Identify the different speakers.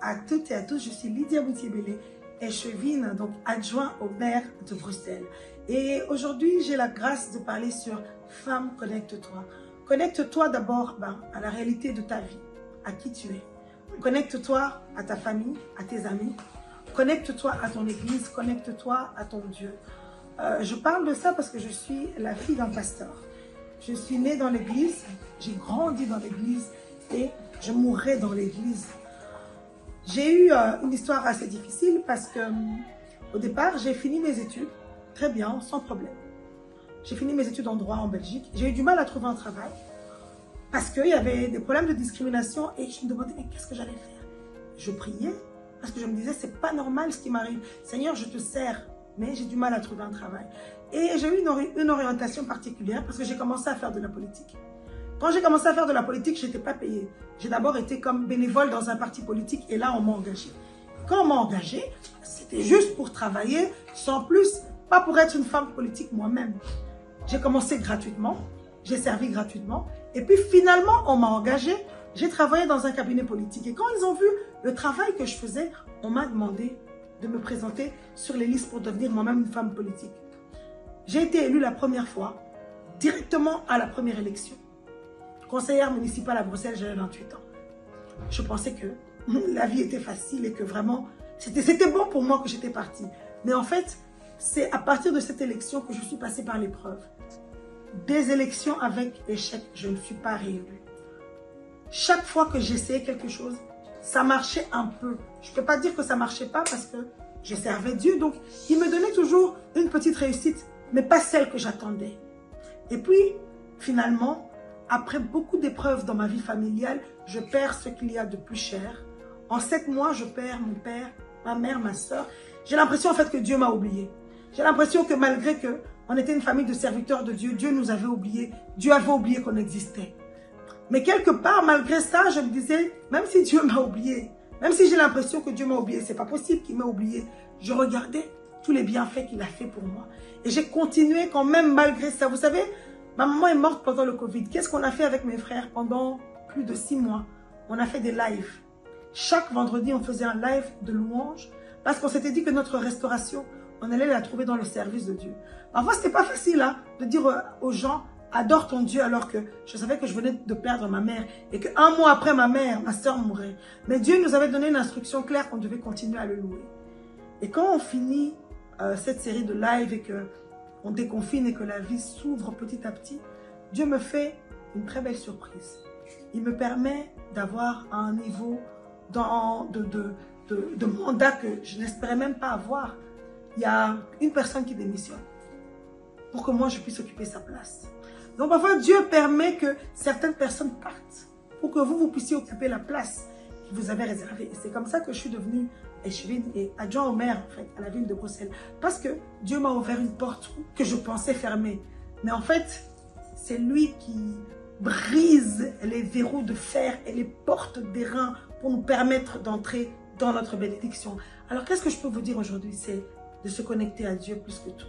Speaker 1: à toutes et à tous, je suis Lydia Boutier-Bélé, échevine, donc adjoint au maire de Bruxelles. Et aujourd'hui, j'ai la grâce de parler sur Femme, connecte-toi. Connecte-toi d'abord à la réalité de ta vie, à qui tu es. Connecte-toi à ta famille, à tes amis. Connecte-toi à ton église, connecte-toi à ton Dieu. Je parle de ça parce que je suis la fille d'un pasteur. Je suis née dans l'église, j'ai grandi dans l'église et je mourrai dans l'église. J'ai eu une histoire assez difficile parce que au départ, j'ai fini mes études très bien, sans problème. J'ai fini mes études en droit en Belgique. J'ai eu du mal à trouver un travail parce qu'il y avait des problèmes de discrimination et je me demandais mais qu'est-ce que j'allais faire. Je priais parce que je me disais c'est pas normal ce qui m'arrive. Seigneur, je te sers, mais j'ai du mal à trouver un travail. Et j'ai eu une orientation particulière parce que j'ai commencé à faire de la politique. Quand j'ai commencé à faire de la politique, je n'étais pas payée. J'ai d'abord été comme bénévole dans un parti politique et là, on m'a engagée. Quand on m'a engagée, c'était juste pour travailler, sans plus, pas pour être une femme politique moi-même. J'ai commencé gratuitement, j'ai servi gratuitement et puis finalement, on m'a engagée. J'ai travaillé dans un cabinet politique et quand ils ont vu le travail que je faisais, on m'a demandé de me présenter sur les listes pour devenir moi-même une femme politique. J'ai été élue la première fois, directement à la première élection. Conseillère municipale à Bruxelles, j'avais 28 ans. Je pensais que la vie était facile et que vraiment, c'était bon pour moi que j'étais partie. Mais en fait, c'est à partir de cette élection que je suis passée par l'épreuve. Des élections avec échec, je ne suis pas réélue. Chaque fois que j'essayais quelque chose, ça marchait un peu. Je ne peux pas dire que ça ne marchait pas parce que je servais Dieu. Donc, il me donnait toujours une petite réussite, mais pas celle que j'attendais. Et puis, finalement, après beaucoup d'épreuves dans ma vie familiale, je perds ce qu'il y a de plus cher. En 7 mois, je perds mon père, ma mère, ma soeur. J'ai l'impression en fait que Dieu m'a oublié. J'ai l'impression que malgré qu'on était une famille de serviteurs de Dieu, Dieu nous avait oubliés. Dieu avait oublié qu'on existait. Mais quelque part, malgré ça, je me disais, même si Dieu m'a oublié, même si j'ai l'impression que Dieu m'a oublié, c'est pas possible qu'il m'a oublié. Je regardais tous les bienfaits qu'il a fait pour moi. Et j'ai continué quand même malgré ça. Vous savez, ma maman est morte pendant le Covid. Qu'est-ce qu'on a fait avec mes frères pendant plus de 6 mois? On a fait des lives. Chaque vendredi, on faisait un live de louange parce qu'on s'était dit que notre restauration, on allait la trouver dans le service de Dieu. Parfois, ce n'était pas facile de dire aux gens, adore ton Dieu, alors que je savais que je venais de perdre ma mère et qu'un mois après ma soeur mourait. Mais Dieu nous avait donné une instruction claire qu'on devait continuer à le louer. Et quand on finit cette série de live et qu'on déconfine et que la vie s'ouvre petit à petit, Dieu me fait une très belle surprise. Il me permet d'avoir un niveau de mandat que je n'espérais même pas avoir. Il y a une personne qui démissionne pour que moi je puisse occuper sa place. Donc parfois Dieu permet que certaines personnes partent pour que vous puissiez occuper la place qu'il vous avait réservée. Et c'est comme ça que je suis devenue échevine et adjoint au maire en fait, à la ville de Bruxelles. Parce que Dieu m'a ouvert une porte que je pensais fermée. Mais en fait, c'est lui qui brise les verrous de fer et les portes d'airain pour nous permettre d'entrer dans notre bénédiction. Alors qu'est-ce que je peux vous dire aujourd'hui? C'est de se connecter à Dieu plus que tout.